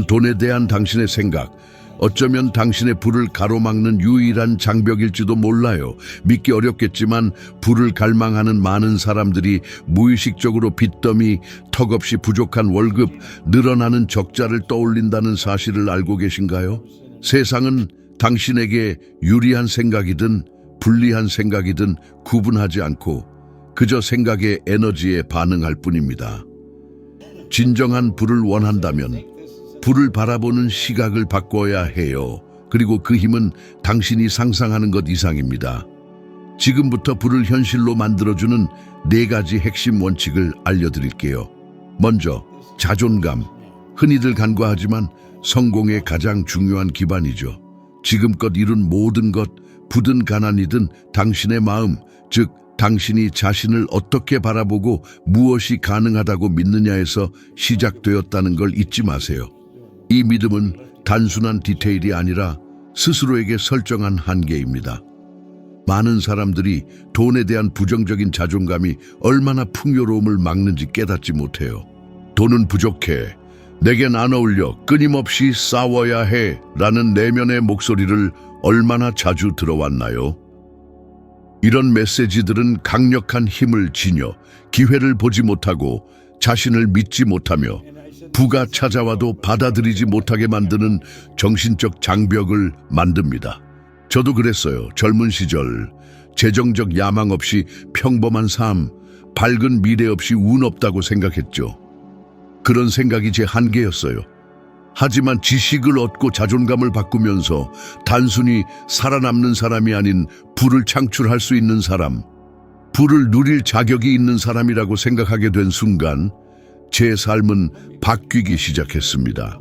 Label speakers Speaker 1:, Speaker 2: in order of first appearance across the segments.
Speaker 1: 돈에 대한 당신의 생각, 어쩌면 당신의 부를 가로막는 유일한 장벽일지도 몰라요. 믿기 어렵겠지만 부를 갈망하는 많은 사람들이 무의식적으로 빚더미, 턱없이 부족한 월급, 늘어나는 적자를 떠올린다는 사실을 알고 계신가요? 세상은 당신에게 유리한 생각이든 불리한 생각이든 구분하지 않고 그저 생각의 에너지에 반응할 뿐입니다. 진정한 부를 원한다면 부를 바라보는 시각을 바꿔야 해요. 그리고 그 힘은 당신이 상상하는 것 이상입니다. 지금부터 부를 현실로 만들어주는 4가지 핵심 원칙을 알려드릴게요. 먼저, 자존감. 흔히들 간과하지만 성공의 가장 중요한 기반이죠. 지금껏 이룬 모든 것, 부든 가난이든 당신의 마음, 즉 당신이 자신을 어떻게 바라보고 무엇이 가능하다고 믿느냐에서 시작되었다는 걸 잊지 마세요. 이 믿음은 단순한 디테일이 아니라 스스로에게 설정한 한계입니다. 많은 사람들이 돈에 대한 부정적인 자존감이 얼마나 풍요로움을 막는지 깨닫지 못해요. 돈은 부족해, 내겐 안 어울려, 끊임없이 싸워야 해 라는 내면의 목소리를 얼마나 자주 들어왔나요? 이런 메시지들은 강력한 힘을 지녀 기회를 보지 못하고 자신을 믿지 못하며 부가 찾아와도 받아들이지 못하게 만드는 정신적 장벽을 만듭니다. 저도 그랬어요. 젊은 시절 재정적 야망 없이 평범한 삶, 밝은 미래 없이 운 없다고 생각했죠. 그런 생각이 제 한계였어요. 하지만 지식을 얻고 자존감을 바꾸면서 단순히 살아남는 사람이 아닌 부를 창출할 수 있는 사람, 부를 누릴 자격이 있는 사람이라고 생각하게 된 순간 제 삶은 바뀌기 시작했습니다.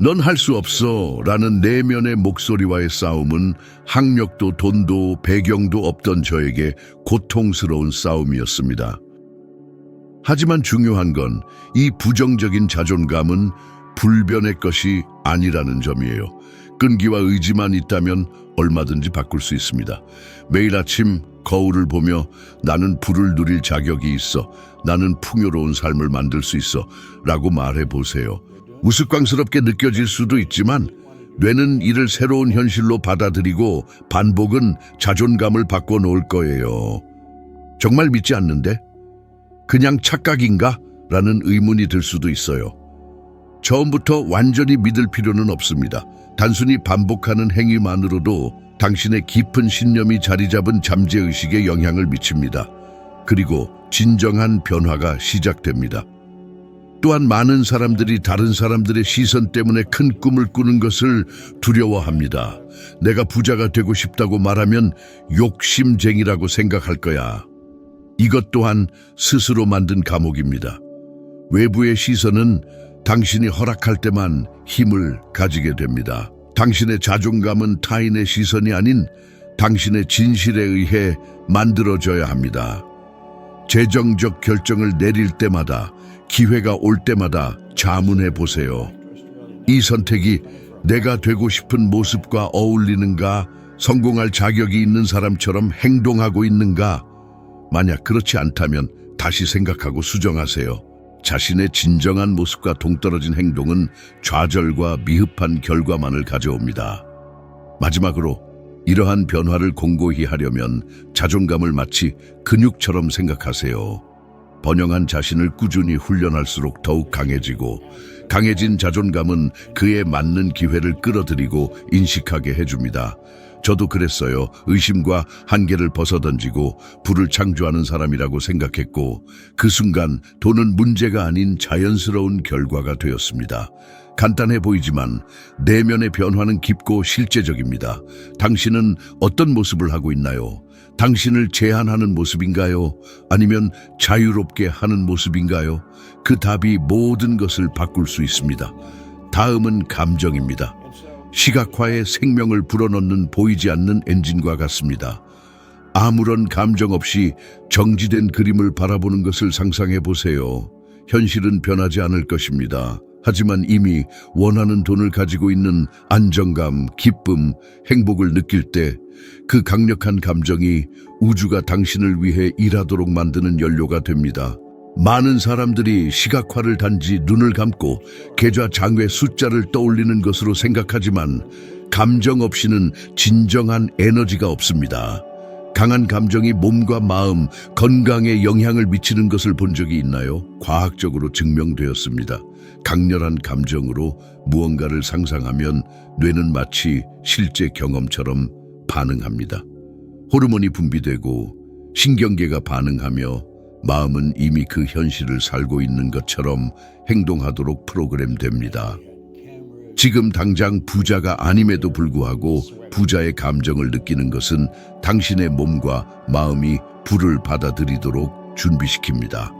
Speaker 1: 넌 할 수 없어 라는 내면의 목소리와의 싸움은 학력도 돈도 배경도 없던 저에게 고통스러운 싸움이었습니다. 하지만 중요한 건 이 부정적인 자존감은 불변의 것이 아니라는 점이에요. 끈기와 의지만 있다면 얼마든지 바꿀 수 있습니다. 매일 아침 거울을 보며 나는 부를 누릴 자격이 있어, 나는 풍요로운 삶을 만들 수 있어 라고 말해보세요. 우스꽝스럽게 느껴질 수도 있지만 뇌는 이를 새로운 현실로 받아들이고 반복은 자존감을 바꿔놓을 거예요. 정말 믿지 않는데? 그냥 착각인가? 라는 의문이 들 수도 있어요. 처음부터 완전히 믿을 필요는 없습니다. 단순히 반복하는 행위만으로도 당신의 깊은 신념이 자리 잡은 잠재의식에 영향을 미칩니다. 그리고 진정한 변화가 시작됩니다. 또한 많은 사람들이 다른 사람들의 시선 때문에 큰 꿈을 꾸는 것을 두려워합니다. 내가 부자가 되고 싶다고 말하면 욕심쟁이라고 생각할 거야. 이것 또한 스스로 만든 감옥입니다. 외부의 시선은 당신이 허락할 때만 힘을 가지게 됩니다. 당신의 자존감은 타인의 시선이 아닌 당신의 진실에 의해 만들어져야 합니다. 재정적 결정을 내릴 때마다, 기회가 올 때마다 자문해 보세요. 이 선택이 내가 되고 싶은 모습과 어울리는가, 성공할 자격이 있는 사람처럼 행동하고 있는가? 만약 그렇지 않다면 다시 생각하고 수정하세요. 자신의 진정한 모습과 동떨어진 행동은 좌절과 미흡한 결과만을 가져옵니다. 마지막으로 이러한 변화를 공고히 하려면 자존감을 마치 근육처럼 생각하세요. 번영한 자신을 꾸준히 훈련할수록 더욱 강해지고, 강해진 자존감은 그에 맞는 기회를 끌어들이고 인식하게 해줍니다. 저도 그랬어요. 의심과 한계를 벗어던지고 부를 창조하는 사람이라고 생각했고, 그 순간 돈은 문제가 아닌 자연스러운 결과가 되었습니다. 간단해 보이지만 내면의 변화는 깊고 실제적입니다. 당신은 어떤 모습을 하고 있나요? 당신을 제한하는 모습인가요? 아니면 자유롭게 하는 모습인가요? 그 답이 모든 것을 바꿀 수 있습니다. 다음은 감정입니다. 시각화에 생명을 불어넣는 보이지 않는 엔진과 같습니다. 아무런 감정 없이 정지된 그림을 바라보는 것을 상상해 보세요. 현실은 변하지 않을 것입니다. 하지만 이미 원하는 돈을 가지고 있는 안정감, 기쁨, 행복을 느낄 때 그 강력한 감정이 우주가 당신을 위해 일하도록 만드는 연료가 됩니다. 많은 사람들이 시각화를 단지 눈을 감고 계좌 장외 숫자를 떠올리는 것으로 생각하지만 감정 없이는 진정한 에너지가 없습니다. 강한 감정이 몸과 마음, 건강에 영향을 미치는 것을 본 적이 있나요? 과학적으로 증명되었습니다. 강렬한 감정으로 무언가를 상상하면 뇌는 마치 실제 경험처럼 반응합니다. 호르몬이 분비되고 신경계가 반응하며 마음은 이미 그 현실을 살고 있는 것처럼 행동하도록 프로그램됩니다. 지금 당장 부자가 아님에도 불구하고 부자의 감정을 느끼는 것은 당신의 몸과 마음이 부를 받아들이도록 준비시킵니다.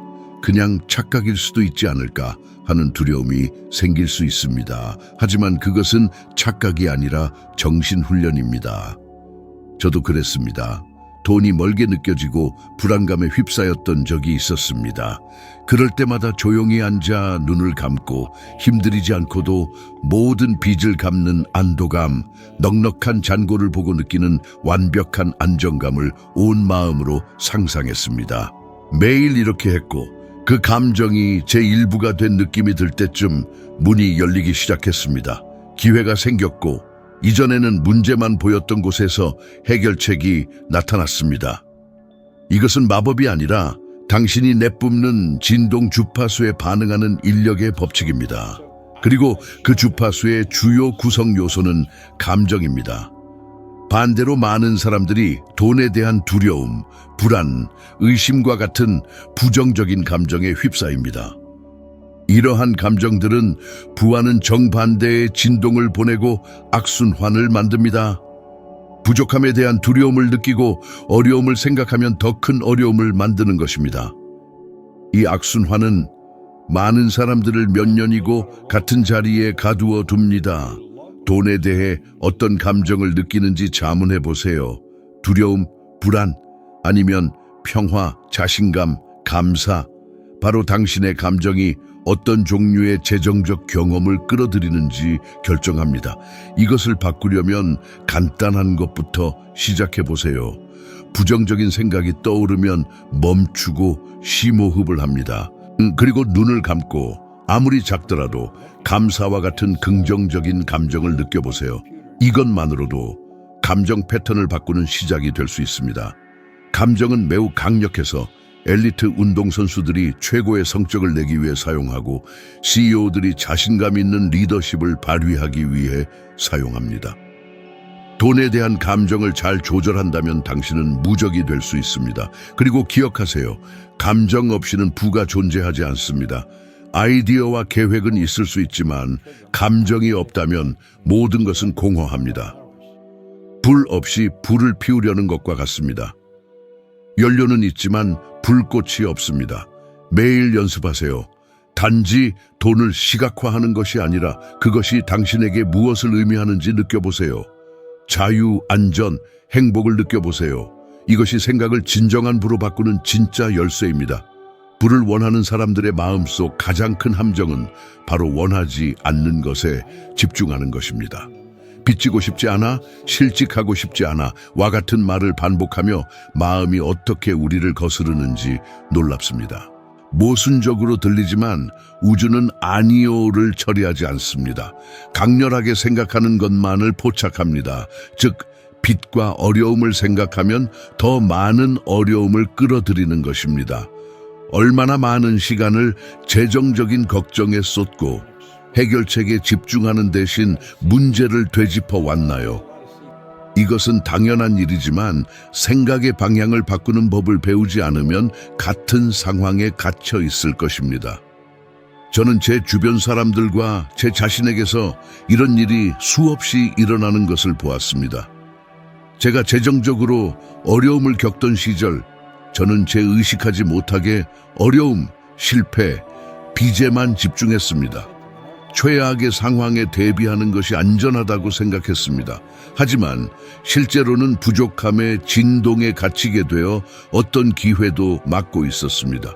Speaker 1: 그냥 착각일 수도 있지 않을까 하는 두려움이 생길 수 있습니다. 하지만 그것은 착각이 아니라 정신훈련입니다. 저도 그랬습니다. 돈이 멀게 느껴지고 불안감에 휩싸였던 적이 있었습니다. 그럴 때마다 조용히 앉아 눈을 감고 힘들이지 않고도 모든 빚을 갚는 안도감, 넉넉한 잔고를 보고 느끼는 완벽한 안정감을 온 마음으로 상상했습니다. 매일 이렇게 했고 그 감정이 제 일부가 된 느낌이 들 때쯤 문이 열리기 시작했습니다. 기회가 생겼고 이전에는 문제만 보였던 곳에서 해결책이 나타났습니다. 이것은 마법이 아니라 당신이 내뿜는 진동 주파수에 반응하는 인력의 법칙입니다. 그리고 그 주파수의 주요 구성 요소는 감정입니다. 반대로 많은 사람들이 돈에 대한 두려움, 불안, 의심과 같은 부정적인 감정에 휩싸입니다. 이러한 감정들은 부와는 정반대의 진동을 보내고 악순환을 만듭니다. 부족함에 대한 두려움을 느끼고 어려움을 생각하면 더 큰 어려움을 만드는 것입니다. 이 악순환은 많은 사람들을 몇 년이고 같은 자리에 가두어 둡니다. 돈에 대해 어떤 감정을 느끼는지 자문해 보세요. 두려움, 불안, 아니면 평화, 자신감, 감사. 바로 당신의 감정이 어떤 종류의 재정적 경험을 끌어들이는지 결정합니다. 이것을 바꾸려면 간단한 것부터 시작해 보세요. 부정적인 생각이 떠오르면 멈추고 심호흡을 합니다. 그리고 눈을 감고 아무리 작더라도 감사와 같은 긍정적인 감정을 느껴보세요. 이것만으로도 감정 패턴을 바꾸는 시작이 될 수 있습니다. 감정은 매우 강력해서 엘리트 운동선수들이 최고의 성적을 내기 위해 사용하고 CEO들이 자신감 있는 리더십을 발휘하기 위해 사용합니다. 돈에 대한 감정을 잘 조절한다면 당신은 무적이 될 수 있습니다. 그리고 기억하세요. 감정 없이는 부가 존재하지 않습니다. 아이디어와 계획은 있을 수 있지만 감정이 없다면 모든 것은 공허합니다. 불 없이 불을 피우려는 것과 같습니다. 연료는 있지만 불꽃이 없습니다. 매일 연습하세요. 단지 돈을 시각화하는 것이 아니라 그것이 당신에게 무엇을 의미하는지 느껴보세요. 자유, 안전, 행복을 느껴보세요. 이것이 생각을 진정한 부로 바꾸는 진짜 열쇠입니다. 부를 원하는 사람들의 마음속 가장 큰 함정은 바로 원하지 않는 것에 집중하는 것입니다. 빚지고 싶지 않아, 실직하고 싶지 않아 와 같은 말을 반복하며 마음이 어떻게 우리를 거스르는지 놀랍습니다. 모순적으로 들리지만 우주는 아니요를 처리하지 않습니다. 강렬하게 생각하는 것만을 포착합니다. 즉, 빚과 어려움을 생각하면 더 많은 어려움을 끌어들이는 것입니다. 얼마나 많은 시간을 재정적인 걱정에 쏟고 해결책에 집중하는 대신 문제를 되짚어 왔나요? 이것은 당연한 일이지만 생각의 방향을 바꾸는 법을 배우지 않으면 같은 상황에 갇혀 있을 것입니다. 저는 제 주변 사람들과 제 자신에게서 이런 일이 수없이 일어나는 것을 보았습니다. 제가 재정적으로 어려움을 겪던 시절, 저는 제 의식하지 못하게 어려움, 실패, 빚에만 집중했습니다. 최악의 상황에 대비하는 것이 안전하다고 생각했습니다. 하지만 실제로는 부족함의 진동에 갇히게 되어 어떤 기회도 막고 있었습니다.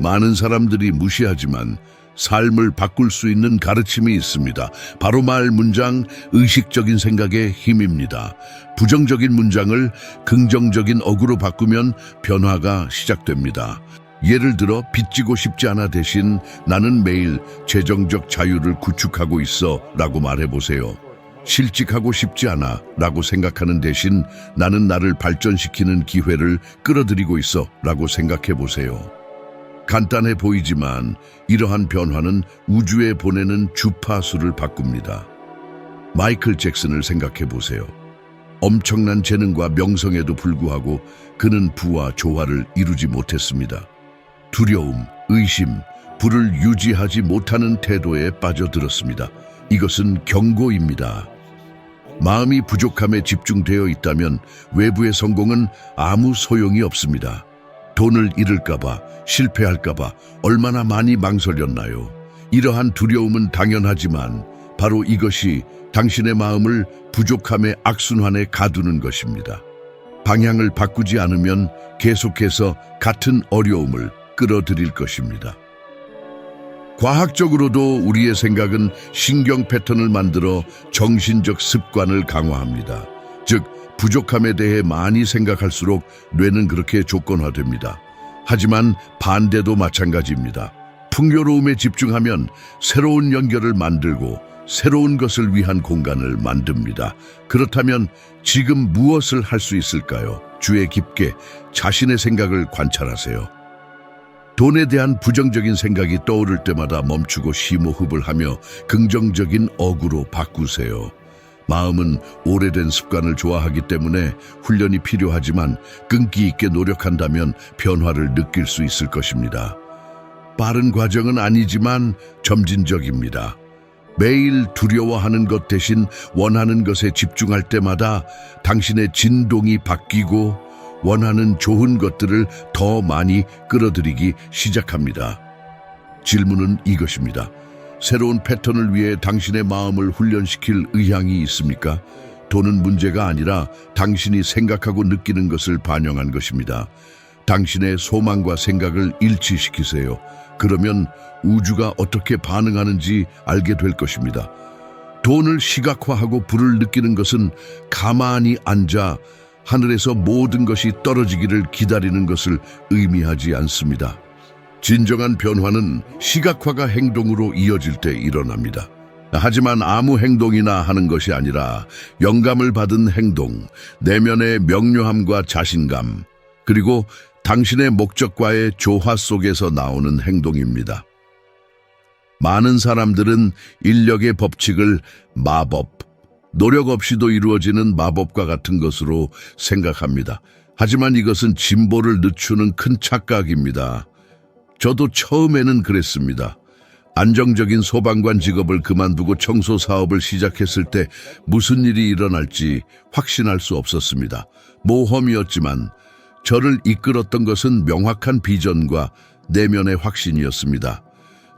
Speaker 1: 많은 사람들이 무시하지만 삶을 바꿀 수 있는 가르침이 있습니다. 바로 말 문장, 의식적인 생각의 힘입니다. 부정적인 문장을 긍정적인 어구로 바꾸면 변화가 시작됩니다. 예를 들어 빚지고 싶지 않아 대신 나는 매일 재정적 자유를 구축하고 있어 라고 말해보세요. 실직하고 싶지 않아 라고 생각하는 대신 나는 나를 발전시키는 기회를 끌어들이고 있어 라고 생각해보세요. 간단해 보이지만 이러한 변화는 우주에 보내는 주파수를 바꿉니다. 마이클 잭슨을 생각해보세요. 엄청난 재능과 명성에도 불구하고 그는 부와 조화를 이루지 못했습니다. 두려움, 의심, 부를 유지하지 못하는 태도에 빠져들었습니다. 이것은 경고입니다. 마음이 부족함에 집중되어 있다면 외부의 성공은 아무 소용이 없습니다. 돈을 잃을까봐, 실패할까봐 얼마나 많이 망설였나요? 이러한 두려움은 당연하지만 바로 이것이 당신의 마음을 부족함의 악순환에 가두는 것입니다. 방향을 바꾸지 않으면 계속해서 같은 어려움을 끌어들일 것입니다. 과학적으로도 우리의 생각은 신경 패턴을 만들어 정신적 습관을 강화합니다. 즉, 부족함에 대해 많이 생각할수록 뇌는 그렇게 조건화됩니다. 하지만 반대도 마찬가지입니다. 풍요로움에 집중하면 새로운 연결을 만들고 새로운 것을 위한 공간을 만듭니다. 그렇다면 지금 무엇을 할 수 있을까요? 주의 깊게 자신의 생각을 관찰하세요. 돈에 대한 부정적인 생각이 떠오를 때마다 멈추고 심호흡을 하며 긍정적인 어구로 바꾸세요. 마음은 오래된 습관을 좋아하기 때문에 훈련이 필요하지만 끈기 있게 노력한다면 변화를 느낄 수 있을 것입니다. 빠른 과정은 아니지만 점진적입니다. 매일 두려워하는 것 대신 원하는 것에 집중할 때마다 당신의 진동이 바뀌고 원하는 좋은 것들을 더 많이 끌어들이기 시작합니다. 질문은 이것입니다. 새로운 패턴을 위해 당신의 마음을 훈련시킬 의향이 있습니까? 돈은 문제가 아니라 당신이 생각하고 느끼는 것을 반영한 것입니다. 당신의 소망과 생각을 일치시키세요. 그러면 우주가 어떻게 반응하는지 알게 될 것입니다. 돈을 시각화하고 불을 느끼는 것은 가만히 앉아 하늘에서 모든 것이 떨어지기를 기다리는 것을 의미하지 않습니다. 진정한 변화는 시각화가 행동으로 이어질 때 일어납니다. 하지만 아무 행동이나 하는 것이 아니라 영감을 받은 행동, 내면의 명료함과 자신감, 그리고 당신의 목적과의 조화 속에서 나오는 행동입니다. 많은 사람들은 인력의 법칙을 마법, 노력 없이도 이루어지는 마법과 같은 것으로 생각합니다. 하지만 이것은 진보를 늦추는 큰 착각입니다. 저도 처음에는 그랬습니다. 안정적인 소방관 직업을 그만두고 청소 사업을 시작했을 때 무슨 일이 일어날지 확신할 수 없었습니다. 모험이었지만 저를 이끌었던 것은 명확한 비전과 내면의 확신이었습니다.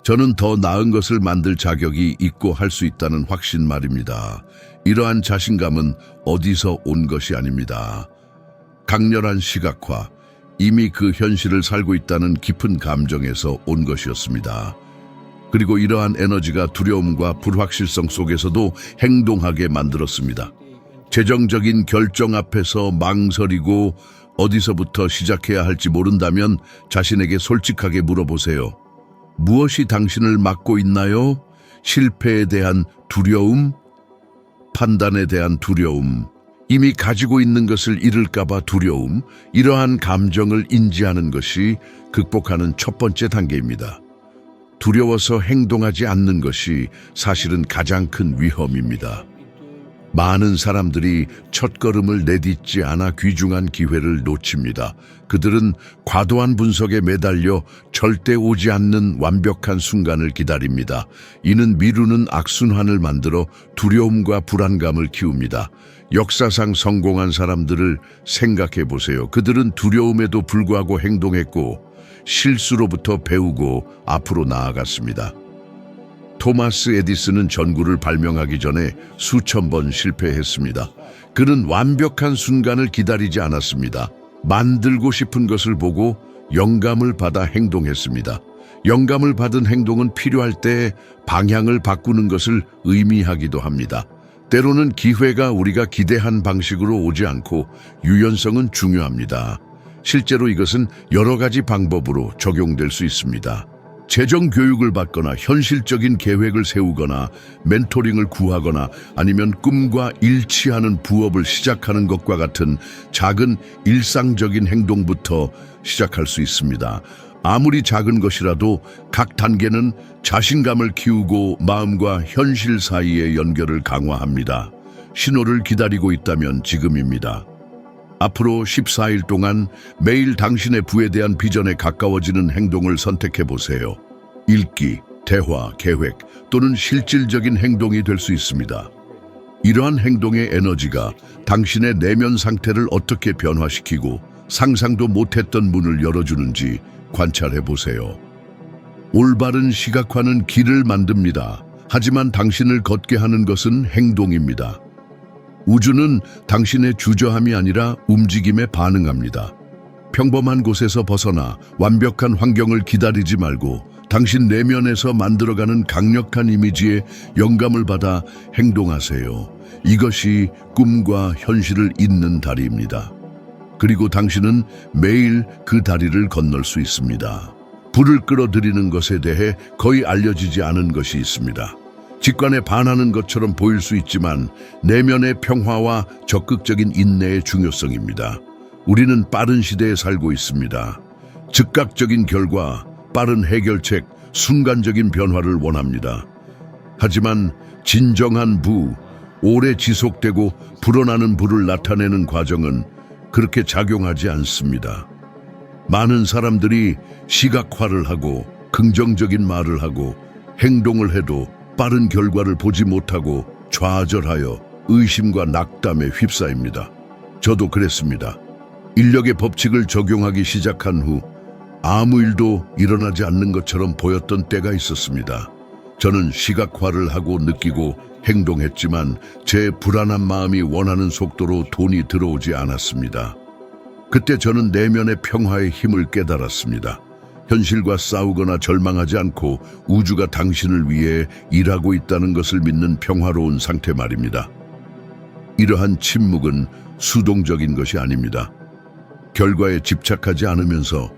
Speaker 1: 저는 더 나은 것을 만들 자격이 있고 할 수 있다는 확신 말입니다. 이러한 자신감은 어디서 온 것이 아닙니다. 강렬한 시각화, 이미 그 현실을 살고 있다는 깊은 감정에서 온 것이었습니다. 그리고 이러한 에너지가 두려움과 불확실성 속에서도 행동하게 만들었습니다. 재정적인 결정 앞에서 망설이고 어디서부터 시작해야 할지 모른다면 자신에게 솔직하게 물어보세요. 무엇이 당신을 막고 있나요? 실패에 대한 두려움? 판단에 대한 두려움? 이미 가지고 있는 것을 잃을까봐 두려움? 이러한 감정을 인지하는 것이 극복하는 첫 번째 단계입니다. 두려워서 행동하지 않는 것이 사실은 가장 큰 위험입니다. 많은 사람들이 첫걸음을 내딛지 않아 귀중한 기회를 놓칩니다. 그들은 과도한 분석에 매달려 절대 오지 않는 완벽한 순간을 기다립니다. 이는 미루는 악순환을 만들어 두려움과 불안감을 키웁니다. 역사상 성공한 사람들을 생각해 보세요. 그들은 두려움에도 불구하고 행동했고 실수로부터 배우고 앞으로 나아갔습니다. 토마스 에디슨은 전구를 발명하기 전에 수천 번 실패했습니다. 그는 완벽한 순간을 기다리지 않았습니다. 만들고 싶은 것을 보고 영감을 받아 행동했습니다. 영감을 받은 행동은 필요할 때 방향을 바꾸는 것을 의미하기도 합니다. 때로는 기회가 우리가 기대한 방식으로 오지 않고 유연성은 중요합니다. 실제로 이것은 여러 가지 방법으로 적용될 수 있습니다. 재정 교육을 받거나 현실적인 계획을 세우거나 멘토링을 구하거나 아니면 꿈과 일치하는 부업을 시작하는 것과 같은 작은 일상적인 행동부터 시작할 수 있습니다. 아무리 작은 것이라도 각 단계는 자신감을 키우고 마음과 현실 사이의 연결을 강화합니다. 신호를 기다리고 있다면 지금입니다. 앞으로 14일 동안 매일 당신의 부에 대한 비전에 가까워지는 행동을 선택해 보세요. 읽기, 대화, 계획 또는 실질적인 행동이 될 수 있습니다. 이러한 행동의 에너지가 당신의 내면 상태를 어떻게 변화시키고 상상도 못했던 문을 열어주는지 관찰해 보세요. 올바른 시각화는 길을 만듭니다. 하지만 당신을 걷게 하는 것은 행동입니다. 우주는 당신의 주저함이 아니라 움직임에 반응합니다. 평범한 곳에서 벗어나 완벽한 환경을 기다리지 말고 당신 내면에서 만들어가는 강력한 이미지에 영감을 받아 행동하세요. 이것이 꿈과 현실을 잇는 다리입니다. 그리고 당신은 매일 그 다리를 건널 수 있습니다. 불을 끌어들이는 것에 대해 거의 알려지지 않은 것이 있습니다. 직관에 반하는 것처럼 보일 수 있지만 내면의 평화와 적극적인 인내의 중요성입니다. 우리는 빠른 시대에 살고 있습니다. 즉각적인 결과, 빠른 해결책, 순간적인 변화를 원합니다. 하지만 진정한 부, 오래 지속되고 불어나는 불을 나타내는 과정은 그렇게 작용하지 않습니다. 많은 사람들이 시각화를 하고 긍정적인 말을 하고 행동을 해도 빠른 결과를 보지 못하고 좌절하여 의심과 낙담에 휩싸입니다. 저도 그랬습니다. 인력의 법칙을 적용하기 시작한 후 아무 일도 일어나지 않는 것처럼 보였던 때가 있었습니다. 저는 시각화를 하고 느끼고 행동했지만 제 불안한 마음이 원하는 속도로 돈이 들어오지 않았습니다. 그때 저는 내면의 평화의 힘을 깨달았습니다. 현실과 싸우거나 절망하지 않고 우주가 당신을 위해 일하고 있다는 것을 믿는 평화로운 상태 말입니다. 이러한 침묵은 수동적인 것이 아닙니다. 결과에 집착하지 않으면서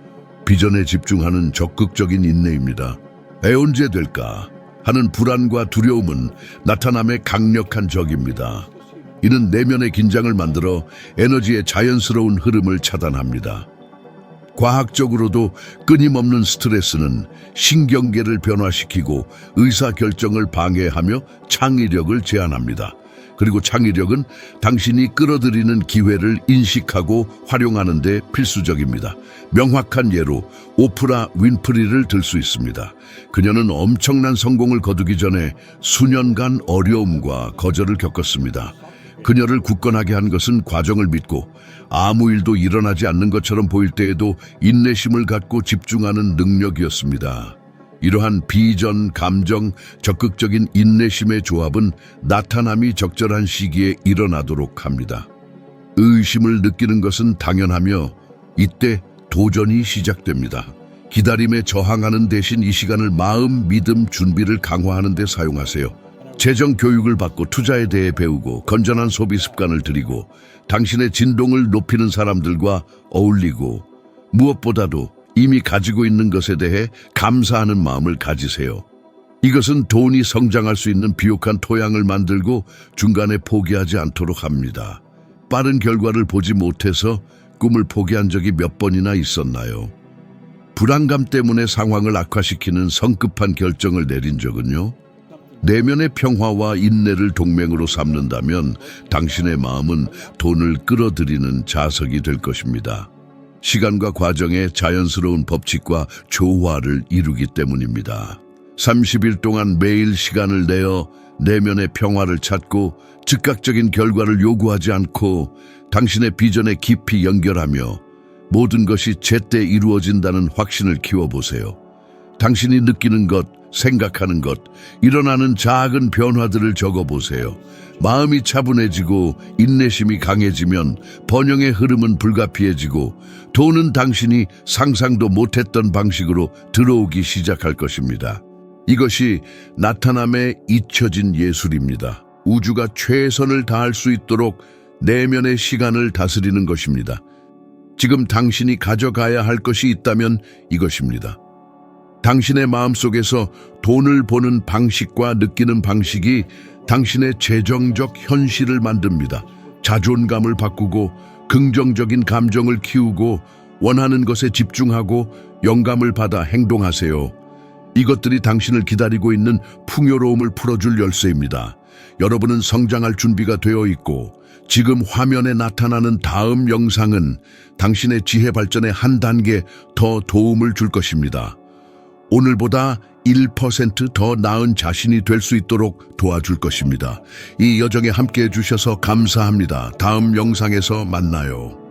Speaker 1: 비전에 집중하는 적극적인 인내입니다. 언제 될까 하는 불안과 두려움은 나타남의 강력한 적입니다. 이는 내면의 긴장을 만들어 에너지의 자연스러운 흐름을 차단합니다. 과학적으로도 끊임없는 스트레스는 신경계를 변화시키고 의사결정을 방해하며 창의력을 제한합니다. 그리고 창의력은 당신이 끌어들이는 기회를 인식하고 활용하는 데 필수적입니다. 명확한 예로 오프라 윈프리를 들 수 있습니다. 그녀는 엄청난 성공을 거두기 전에 수년간 어려움과 거절을 겪었습니다. 그녀를 굳건하게 한 것은 과정을 믿고 아무 일도 일어나지 않는 것처럼 보일 때에도 인내심을 갖고 집중하는 능력이었습니다. 이러한 비전, 감정, 적극적인 인내심의 조합은 나타남이 적절한 시기에 일어나도록 합니다. 의심을 느끼는 것은 당연하며 이때 도전이 시작됩니다. 기다림에 저항하는 대신 이 시간을 마음, 믿음, 준비를 강화하는 데 사용하세요. 재정 교육을 받고 투자에 대해 배우고 건전한 소비 습관을 들이고 당신의 진동을 높이는 사람들과 어울리고 무엇보다도 이미 가지고 있는 것에 대해 감사하는 마음을 가지세요. 이것은 돈이 성장할 수 있는 비옥한 토양을 만들고 중간에 포기하지 않도록 합니다. 빠른 결과를 보지 못해서 꿈을 포기한 적이 몇 번이나 있었나요? 불안감 때문에 상황을 악화시키는 성급한 결정을 내린 적은요? 내면의 평화와 인내를 동맹으로 삼는다면 당신의 마음은 돈을 끌어들이는 자석이 될 것입니다. 시간과 과정의 자연스러운 법칙과 조화를 이루기 때문입니다. 30일 동안 매일 시간을 내어 내면의 평화를 찾고 즉각적인 결과를 요구하지 않고 당신의 비전에 깊이 연결하며 모든 것이 제때 이루어진다는 확신을 키워보세요. 당신이 느끼는 것, 생각하는 것, 일어나는 작은 변화들을 적어보세요. 마음이 차분해지고 인내심이 강해지면 번영의 흐름은 불가피해지고 돈은 당신이 상상도 못했던 방식으로 들어오기 시작할 것입니다. 이것이 나타남에 잊혀진 예술입니다. 우주가 최선을 다할 수 있도록 내면의 시간을 다스리는 것입니다. 지금 당신이 가져가야 할 것이 있다면 이것입니다. 당신의 마음속에서 돈을 보는 방식과 느끼는 방식이 당신의 재정적 현실을 만듭니다. 자존감을 바꾸고 긍정적인 감정을 키우고 원하는 것에 집중하고 영감을 받아 행동하세요. 이것들이 당신을 기다리고 있는 풍요로움을 풀어줄 열쇠입니다. 여러분은 성장할 준비가 되어 있고 지금 화면에 나타나는 다음 영상은 당신의 지혜 발전에 한 단계 더 도움을 줄 것입니다. 오늘보다 1%더 나은 자신이 될 수 있도록 도와줄 것입니다. 이 여정에 함께해 주셔서 감사합니다. 다음 영상에서 만나요.